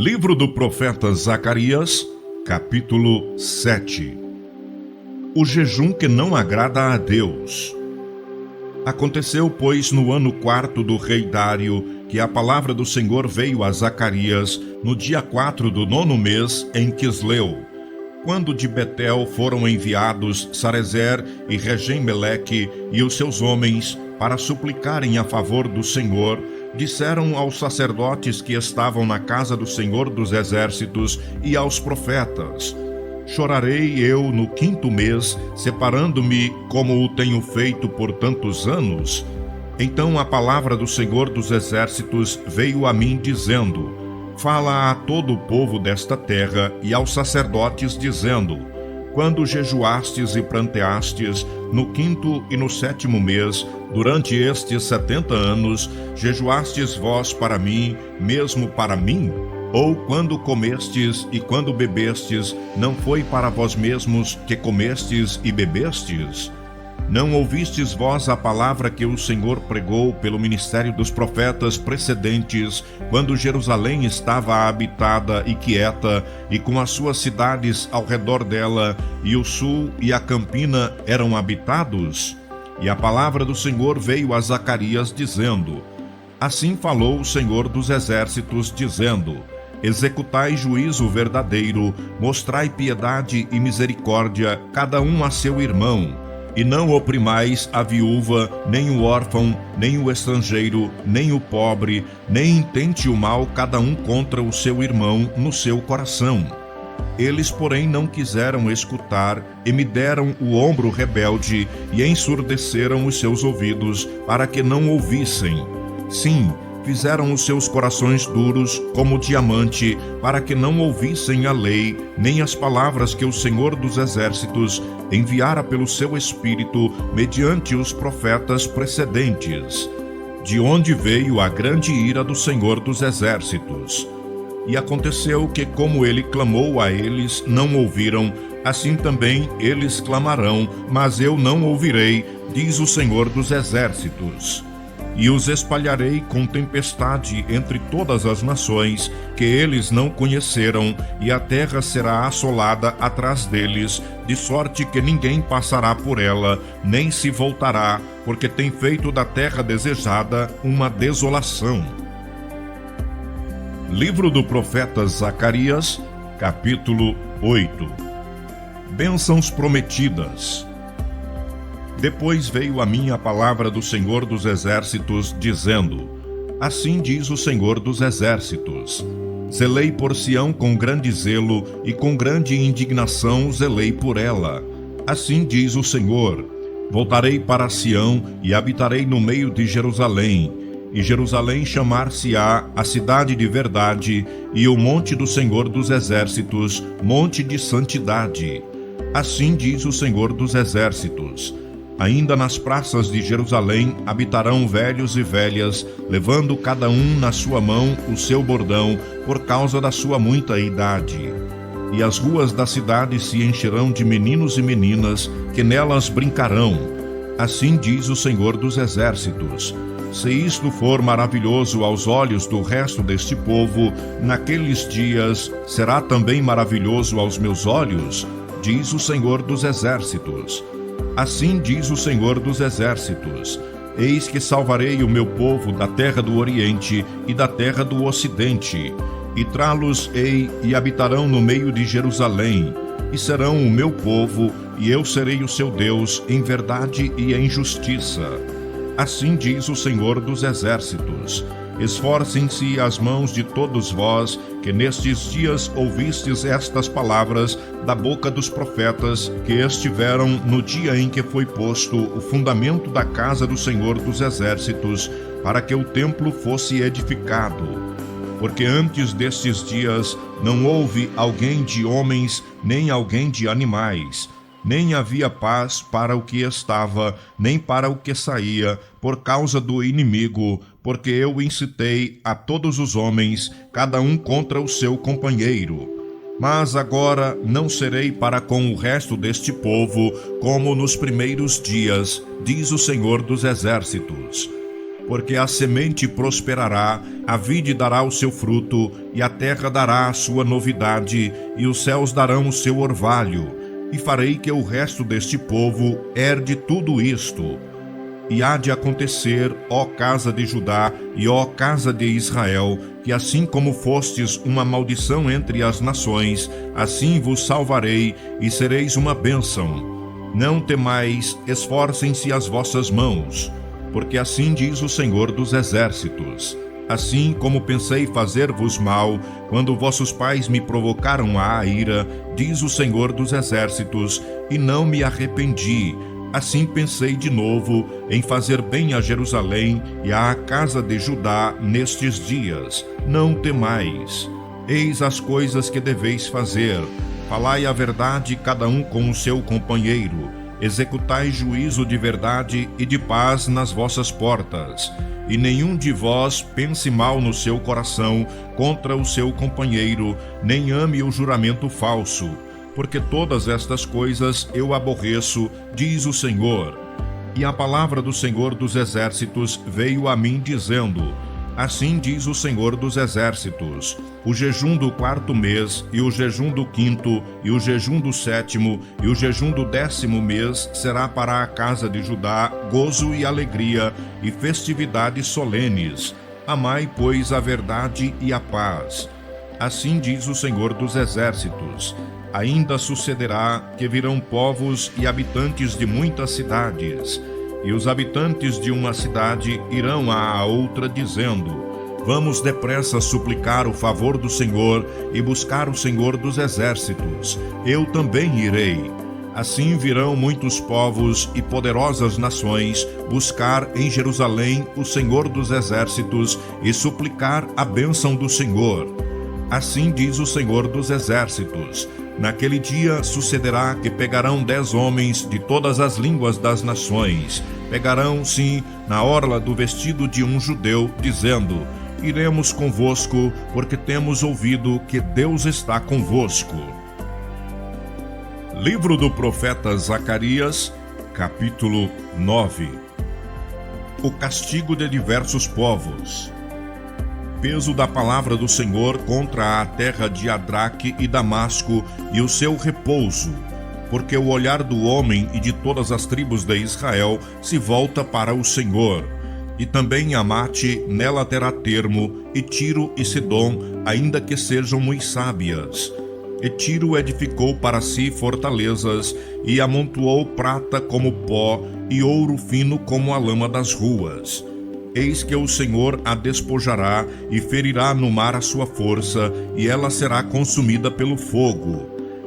Livro do profeta Zacarias, capítulo 7. O jejum que não agrada a Deus. Aconteceu, pois, no ano 4º do rei Dário, que a palavra do Senhor veio a Zacarias, no dia 4 do 9º mês, em Quisleu, quando de Betel foram enviados Sarezer e Regem-Meleque e os seus homens, para suplicarem a favor do Senhor, disseram aos sacerdotes que estavam na casa do Senhor dos Exércitos e aos profetas: chorarei eu no 5º mês, separando-me como o tenho feito por tantos anos? Então a palavra do Senhor dos Exércitos veio a mim dizendo: fala a todo o povo desta terra e aos sacerdotes dizendo: quando jejuastes e pranteastes, no 5º e no 7º mês, durante estes 70 anos, jejuastes vós para mim, mesmo para mim? Ou quando comestes e quando bebestes, não foi para vós mesmos que comestes e bebestes? Não ouvistes vós a palavra que o Senhor pregou pelo ministério dos profetas precedentes, quando Jerusalém estava habitada e quieta, e com as suas cidades ao redor dela, e o sul e a campina eram habitados? E a palavra do Senhor veio a Zacarias dizendo: assim falou o Senhor dos Exércitos, dizendo: executai juízo verdadeiro, mostrai piedade e misericórdia, cada um a seu irmão, e não oprimais a viúva, nem o órfão, nem o estrangeiro, nem o pobre, nem intente o mal cada um contra o seu irmão no seu coração. Eles, porém, não quiseram escutar, e me deram o ombro rebelde, e ensurdeceram os seus ouvidos, para que não ouvissem. Sim, fizeram os seus corações duros como diamante, para que não ouvissem a lei, nem as palavras que o Senhor dos Exércitos enviara pelo seu Espírito mediante os profetas precedentes. De onde veio a grande ira do Senhor dos Exércitos? E aconteceu que, como ele clamou a eles, não ouviram, assim também eles clamarão, mas eu não ouvirei, diz o Senhor dos Exércitos. E os espalharei com tempestade entre todas as nações que eles não conheceram, e a terra será assolada atrás deles, de sorte que ninguém passará por ela, nem se voltará, porque tem feito da terra desejada uma desolação. Livro do profeta Zacarias, capítulo 8. Bênçãos prometidas. Depois veio a mim a palavra do Senhor dos Exércitos, dizendo: assim diz o Senhor dos Exércitos: zelei por Sião com grande zelo, e com grande indignação zelei por ela. Assim diz o Senhor: voltarei para Sião, e habitarei no meio de Jerusalém, e Jerusalém chamar-se-á a cidade de verdade, e o monte do Senhor dos Exércitos, monte de santidade. Assim diz o Senhor dos Exércitos: ainda nas praças de Jerusalém habitarão velhos e velhas, levando cada um na sua mão o seu bordão, por causa da sua muita idade. E as ruas da cidade se encherão de meninos e meninas, que nelas brincarão. Assim diz o Senhor dos Exércitos: se isto for maravilhoso aos olhos do resto deste povo, naqueles dias será também maravilhoso aos meus olhos, diz o Senhor dos Exércitos. Assim diz o Senhor dos Exércitos: eis que salvarei o meu povo da terra do Oriente e da terra do Ocidente, e trá-los-ei e habitarão no meio de Jerusalém, e serão o meu povo, e eu serei o seu Deus em verdade e em justiça. Assim diz o Senhor dos Exércitos: esforcem-se as mãos de todos vós, que nestes dias ouvistes estas palavras da boca dos profetas, que estiveram no dia em que foi posto o fundamento da casa do Senhor dos Exércitos, para que o templo fosse edificado. Porque antes destes dias não houve alguém de homens, nem alguém de animais, nem havia paz para o que estava, nem para o que saía, por causa do inimigo, porque eu incitei a todos os homens, cada um contra o seu companheiro. Mas agora não serei para com o resto deste povo, como nos primeiros dias, diz o Senhor dos Exércitos. porque a semente prosperará, a vide dará o seu fruto, e a terra dará a sua novidade, e os céus darão o seu orvalho, e farei que o resto deste povo herde tudo isto. E há de acontecer, ó casa de Judá e ó casa de Israel, que assim como fostes uma maldição entre as nações, assim vos salvarei e sereis uma bênção. Não temais, esforcem-se as vossas mãos, porque assim diz o Senhor dos Exércitos. Assim como pensei fazer-vos mal, quando vossos pais me provocaram à ira, diz o Senhor dos Exércitos, e não me arrependi. Assim pensei de novo em fazer bem a Jerusalém e à casa de Judá nestes dias. Não temais. Eis as coisas que deveis fazer. Falai a verdade cada um com o seu companheiro. Executai juízo de verdade e de paz nas vossas portas. E nenhum de vós pense mal no seu coração contra o seu companheiro, nem ame o juramento falso. Porque todas estas coisas eu aborreço, diz o Senhor. E a palavra do Senhor dos Exércitos veio a mim dizendo: assim diz o Senhor dos Exércitos, o jejum do 4º mês, e o jejum do 5º, e o jejum do 7º, e o jejum do 10º mês será para a casa de Judá gozo e alegria, e festividades solenes. Amai, pois, a verdade e a paz. Assim diz o Senhor dos Exércitos. Ainda sucederá que virão povos e habitantes de muitas cidades, e os habitantes de uma cidade irão à outra dizendo: vamos depressa suplicar o favor do Senhor e buscar o Senhor dos Exércitos. Eu também irei. Assim virão muitos povos e poderosas nações buscar em Jerusalém o Senhor dos Exércitos e suplicar a bênção do Senhor. Assim diz o Senhor dos Exércitos. Naquele dia sucederá que pegarão 10 homens de todas as línguas das nações. Pegarão, sim, na orla do vestido de um judeu, dizendo: iremos convosco, porque temos ouvido que Deus está convosco. Livro do profeta Zacarias, capítulo 9. O castigo de diversos povos. Peso da palavra do Senhor contra a terra de Adraque e Damasco e o seu repouso, porque o olhar do homem e de todas as tribos de Israel se volta para o Senhor. E também Amate nela terá termo, e Tiro e Sidom, ainda que sejam muito sábias. E Tiro edificou para si fortalezas, e amontoou prata como pó, e ouro fino como a lama das ruas. Eis que o Senhor a despojará e ferirá no mar a sua força, e ela será consumida pelo fogo.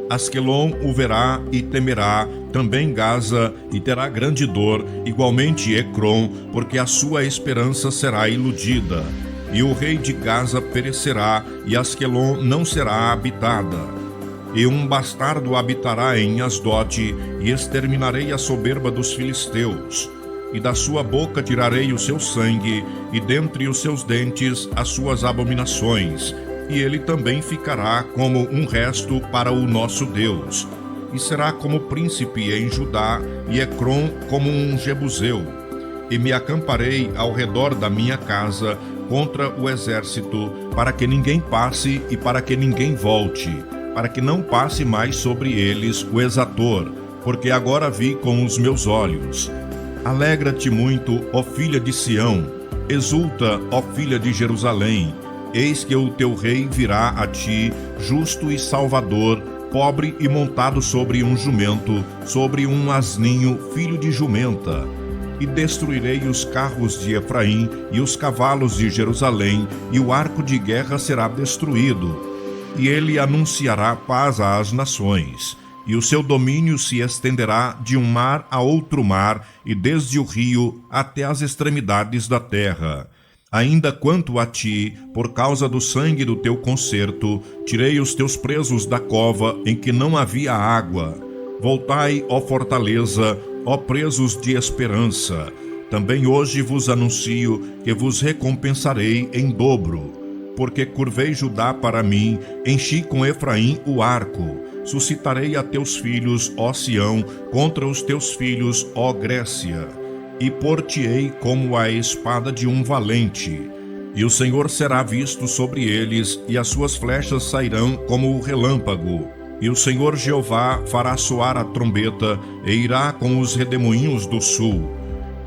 Asquelon o verá e temerá, também Gaza, e terá grande dor, igualmente Ecrom, porque a sua esperança será iludida. E o rei de Gaza perecerá, e Asquelon não será habitada. E um bastardo habitará em Asdod, e exterminarei a soberba dos filisteus. E da sua boca tirarei o seu sangue, e dentre os seus dentes as suas abominações. E ele também ficará como um resto para o nosso Deus. E será como príncipe em Judá, e Ecrom como um jebuseu. E me acamparei ao redor da minha casa contra o exército, para que ninguém passe e para que ninguém volte, para que não passe mais sobre eles o exator, porque agora vi com os meus olhos. Alegra-te muito, ó filha de Sião, exulta, ó filha de Jerusalém. Eis que o teu rei virá a ti, justo e salvador, pobre e montado sobre um jumento, sobre um asninho, filho de jumenta. E destruirei os carros de Efraim e os cavalos de Jerusalém, e o arco de guerra será destruído. E ele anunciará paz às nações. E o seu domínio se estenderá de um mar a outro mar, e desde o rio até as extremidades da terra. Ainda quanto a ti, por causa do sangue do teu concerto, tirei os teus presos da cova em que não havia água. Voltai, ó fortaleza, ó presos de esperança. Também hoje vos anuncio que vos recompensarei em dobro. Porque curvei Judá para mim, enchi com Efraim o arco. Suscitarei a teus filhos, ó Sião, contra os teus filhos, ó Grécia. e por-te-ei como a espada de um valente. E o Senhor será visto sobre eles, e as suas flechas sairão como o relâmpago. E o Senhor Jeová fará soar a trombeta, e irá com os redemoinhos do sul.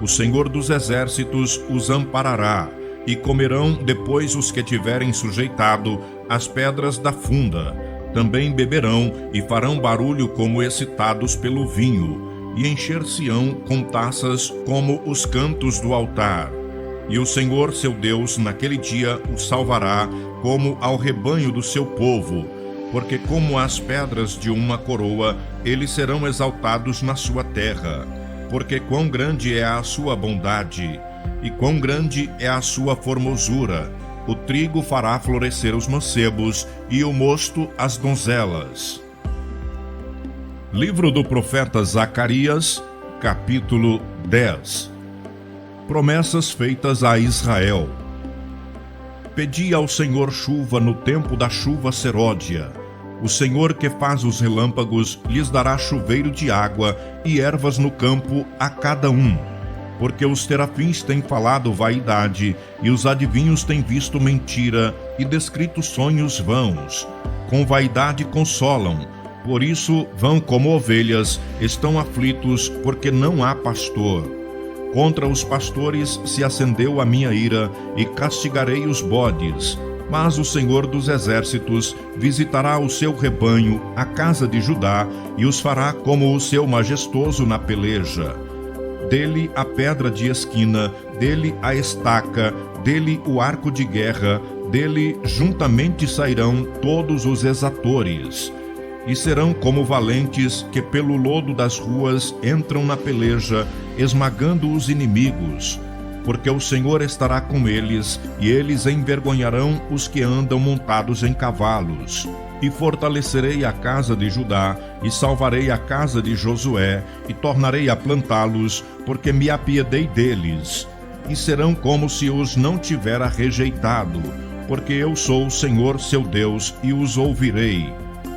O Senhor dos exércitos os amparará, e comerão depois os que tiverem sujeitado as pedras da funda. Também beberão e farão barulho como excitados pelo vinho, e encher-se-ão com taças como os cantos do altar. E o Senhor seu Deus naquele dia os salvará como ao rebanho do seu povo, porque como as pedras de uma coroa, eles serão exaltados na sua terra. Porque quão grande é a sua bondade, e quão grande é a sua formosura. O trigo fará florescer os mancebos, e o mosto as donzelas. Livro do profeta Zacarias, capítulo 10. Promessas feitas a Israel. Pedi ao Senhor chuva no tempo da chuva seródia. O Senhor que faz os relâmpagos lhes dará chuveiro de água e ervas no campo a cada um. Porque os terafins têm falado vaidade, e os adivinhos têm visto mentira, e descrito sonhos vãos. Com vaidade consolam, por isso vão como ovelhas, estão aflitos, porque não há pastor. Contra os pastores se acendeu a minha ira, e castigarei os bodes. Mas o Senhor dos exércitos visitará o seu rebanho, a casa de Judá, e os fará como o seu majestoso na peleja. Dele a pedra de esquina, dele a estaca, dele o arco de guerra, dele juntamente sairão todos os exatores. E serão como valentes que pelo lodo das ruas entram na peleja, esmagando os inimigos. Porque o Senhor estará com eles, e eles envergonharão os que andam montados em cavalos. E fortalecerei a casa de Judá, e salvarei a casa de Josué, e tornarei a plantá-los, porque me apiedei deles. E serão como se os não tivera rejeitado, porque eu sou o Senhor seu Deus, e os ouvirei.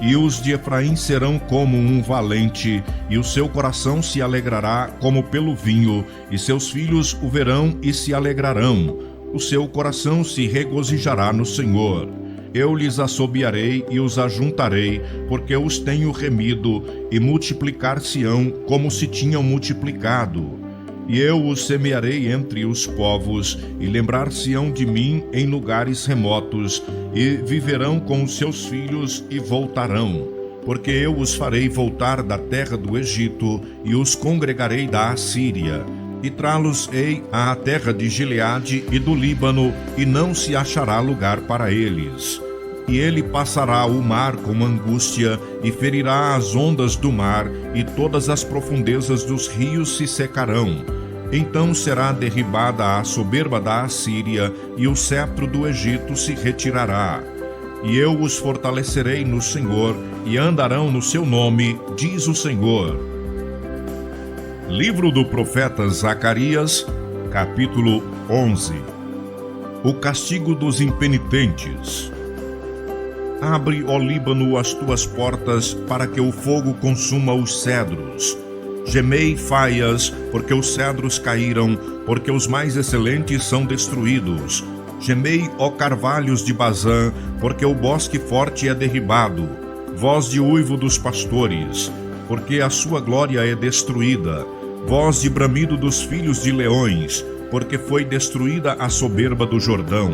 E os de Efraim serão como um valente, e o seu coração se alegrará como pelo vinho, e seus filhos o verão e se alegrarão. O seu coração se regozijará no Senhor. Eu lhes assobiarei e os ajuntarei, porque os tenho remido, e multiplicar-se-ão como se tinham multiplicado. E eu os semearei entre os povos, e lembrar-se-ão de mim em lugares remotos, e viverão com os seus filhos e voltarão. Porque eu os farei voltar da terra do Egito, e os congregarei da Assíria. E trá-los-ei à terra de Gileade e do Líbano, e não se achará lugar para eles. E ele passará o mar com angústia, e ferirá as ondas do mar, e todas as profundezas dos rios se secarão. Então será derribada a soberba da Assíria, e o cetro do Egito se retirará. E eu os fortalecerei no Senhor, e andarão no seu nome, diz o Senhor. Livro do profeta Zacarias, capítulo 11. O castigo dos impenitentes. Abre, ó Líbano, as tuas portas, para que o fogo consuma os cedros. Gemei, faias, porque os cedros caíram, porque os mais excelentes são destruídos. Gemei, ó carvalhos de Bazã, porque o bosque forte é derribado. Voz de uivo dos pastores, porque a sua glória é destruída. Voz de bramido dos filhos de leões, porque foi destruída a soberba do Jordão.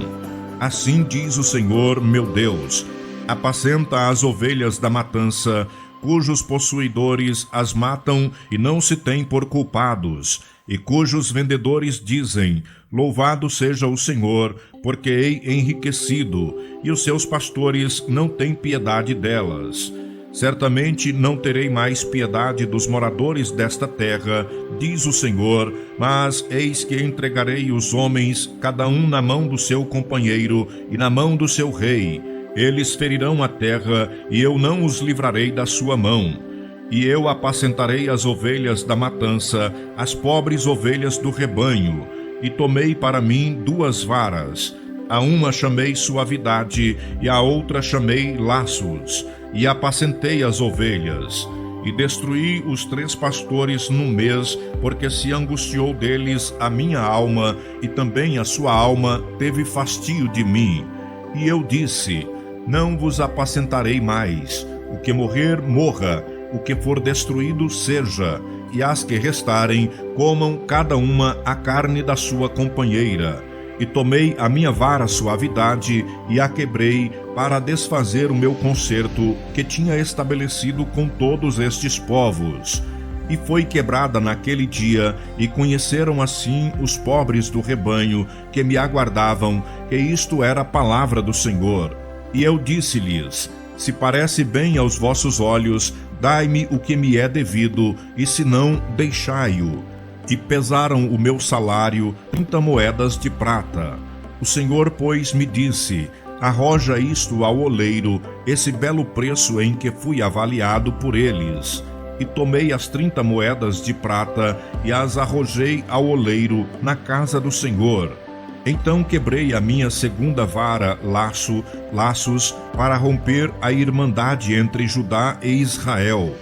Assim diz o Senhor, meu Deus: apacenta as ovelhas da matança, cujos possuidores as matam e não se têm por culpados, e cujos vendedores dizem: louvado seja o Senhor, porque hei enriquecido, e os seus pastores não têm piedade delas. Certamente não terei mais piedade dos moradores desta terra, diz o Senhor, mas eis que entregarei os homens, cada um na mão do seu companheiro e na mão do seu rei. Eles ferirão a terra, e eu não os livrarei da sua mão. E eu apacentarei as ovelhas da matança, as pobres ovelhas do rebanho, e tomei para mim 2 varas. A uma chamei suavidade, e a outra chamei laços, e apacentei as ovelhas. E destruí os 3 pastores num mês, porque se angustiou deles a minha alma, e também a sua alma teve fastio de mim. E eu disse: não vos apacentarei mais. O que morrer, morra. O que for destruído, seja. E as que restarem, comam cada uma a carne da sua companheira. E tomei a minha vara suavidade e a quebrei para desfazer o meu concerto que tinha estabelecido com todos estes povos. E foi quebrada naquele dia, e conheceram assim os pobres do rebanho que me aguardavam, que isto era a palavra do Senhor. E eu disse-lhes: se parece bem aos vossos olhos, dai-me o que me é devido, e se não, deixai-o. E pesaram o meu salário 30 moedas de prata. O Senhor, pois, me disse: arroja isto ao oleiro, esse belo preço em que fui avaliado por eles. E tomei as 30 moedas de prata e as arrojei ao oleiro na casa do Senhor. Então quebrei a minha segunda vara, laços, para romper a irmandade entre Judá e Israel.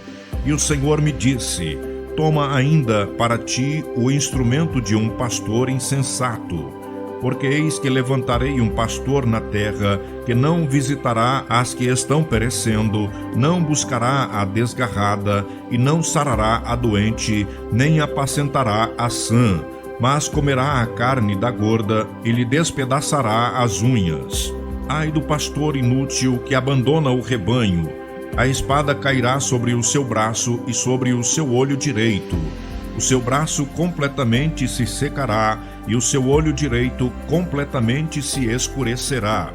E o Senhor me disse: toma ainda para ti o instrumento de um pastor insensato, porque eis que levantarei um pastor na terra, que não visitará as que estão perecendo, não buscará a desgarrada, e não sarará a doente, nem apacentará a sã, mas comerá a carne da gorda, e lhe despedaçará as unhas. Ai do pastor inútil que abandona o rebanho! A espada cairá sobre o seu braço e sobre o seu olho direito. O seu braço completamente se secará, e o seu olho direito completamente se escurecerá.